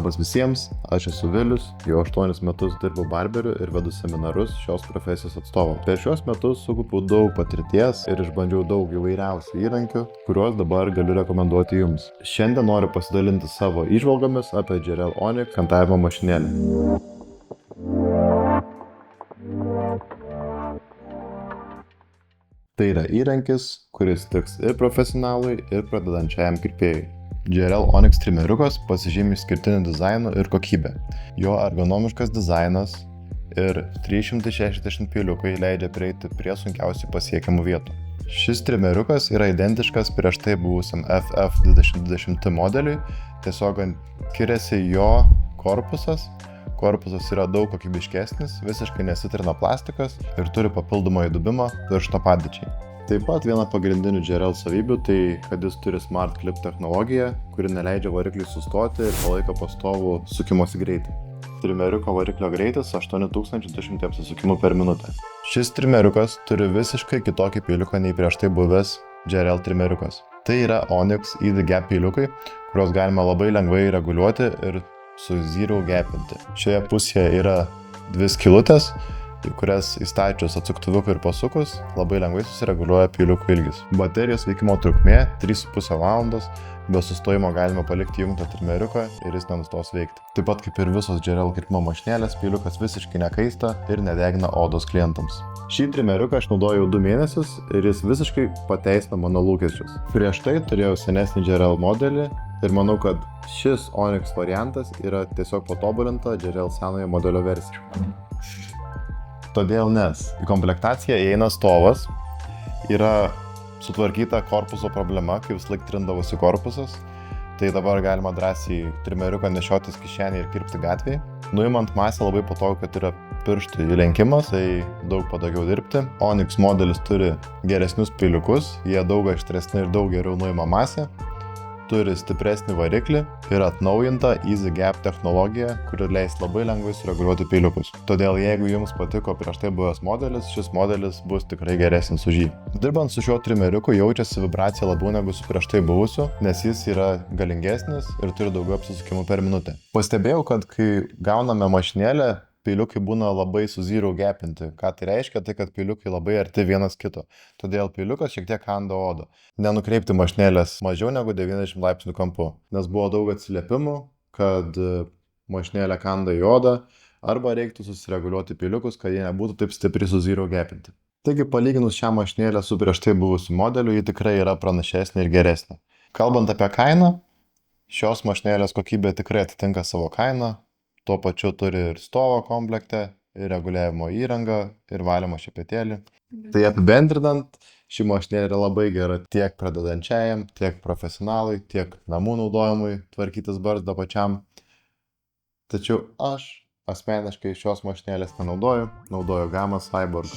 Labas visiems, aš esu Vilius, jau 8 metus dirbu barberiu ir vedu seminarus šios profesijos atstovams. Per šios metus sukaupiau daug patirties ir išbandžiau daug įvairiausių įrankių, kuriuos dabar galiu rekomenduoti jums. Šiandien noriu pasidalinti savo įžvalgomis apie JRL Onyx kantavimo mašinėlę. Tai yra įrankis, kuris tiks ir profesionalui, ir pradedančiajam kirpėjui. JRL Onyx trimeriukas pasižymi išskirtiniu dizainu ir kokybė. Jo ergonomiškas dizainas ir 360 peiliukai leidžia prieiti prie sunkiausiai pasiekiamų vietų. Šis trimeriukas yra identiškas prieš tai buvusiam FF2020 modeliui, tiesiog skiriasi jo korpusas. Korpusas yra daug kokybiškesnis, visiškai nesitrina plastikas ir turi papildomą įdubimą piršto padėčiai. Taip pat viena pagrindinių JRL savybių tai, kad jis turi Smart Clip technologiją, kuri neleidžia varikliui sustoti ir palaiko pastovų sukimosi greitį. Trimeriuko variklio greitis 8200 apsisukimų per minutę. Šis trimeriukas turi visiškai kitokį peiliuką nei prieš tai buvęs JRL trimeriukas. Tai yra Onyx Easy Gap peiliukai, kuriuos galima labai lengvai reguliuoti ir su zero gapinti. Šioje pusėje yra dvi skylutės, į kurias įstačius atsuktuviuką ir pasukus labai lengvai susireguliuoja peiliukų ilgis. Baterijos veikimo trukmė 3,5 valandos, be sustojimo galima palikti įjungtą trimeriuką ir jis nenustos veikti. Taip pat kaip ir visos JRL kirpimo mašinėlės, peiliukas visiškai nekaista ir nedegina odos klientams. Šį trimeriuką aš naudojau 2 mėnesius ir jis visiškai pateisina mano lūkesčius. Prieš tai turėjau senesnį JRL modelį ir manau, kad šis Onyx variantas yra tiesiog patobulinta JRL senojo modelio versija. Todėl nes į komplektaciją įeina stovas, yra sutvarkyta korpuso problema, kai vis laik trindavosi korpusas, tai dabar galima drąsiai trimeriuką nešiotis kišenį ir kirpti gatvėje. Nuimant masę labai patogu, kad yra pirštų įlenkimas, tai daug patogiau dirbti. Onyx modelis turi geresnius peiliukus, jie daug aštresni ir daug geriau nuima masę. Turi stipresnį variklį ir atnaujintą Easy Gap technologiją, kuri leis labai lengvai sureguliuoti peiliukus. Todėl jeigu jums patiko prieš tai buvęs modelis, šis modelis bus tikrai geresnis už jį. Dirbant su šiuo trimeriuku jaučiasi vibracija labiau negu su prieš tai buvusiu, nes jis yra galingesnis ir turi daugiau apsisukimų per minutę. Pastebėjau, kad kai gauname mašinėlę, peiliukai būna labai su zero gapinti. Ką tai reiškia? Tai kad peiliukai labai arti vienas kito. Todėl peiliukas šiek tiek kanda odą. Nenukreipti mašinėlės mažiau negu 90 laipsnių kampu. Nes buvo daug atsiliepimų, kad mašinėlė kanda į odą arba reiktų susireguliuoti peiliukus, kad jie nebūtų taip stipriai su zero gapinti. Taigi palyginus šią mašinėlę su prieš tai buvusiu modeliu, ji tikrai yra pranašesnė ir geresnė. Kalbant apie kainą, šios mašinėlės kokybė tikrai atitinka savo kainą. Tuo pačiu turi ir stovo komplekte, ir reguliavimo įrangą, ir valymo šepetėlį. Tai apibendrinant, ši mašinėlė yra labai gera tiek pradedančiajam, tiek profesionalui, tiek namų naudojimui, tvarkytis barzdą pačiam. Tačiau aš asmeniškai šios mašinėlės nenaudoju, naudoju gamą Cyborg.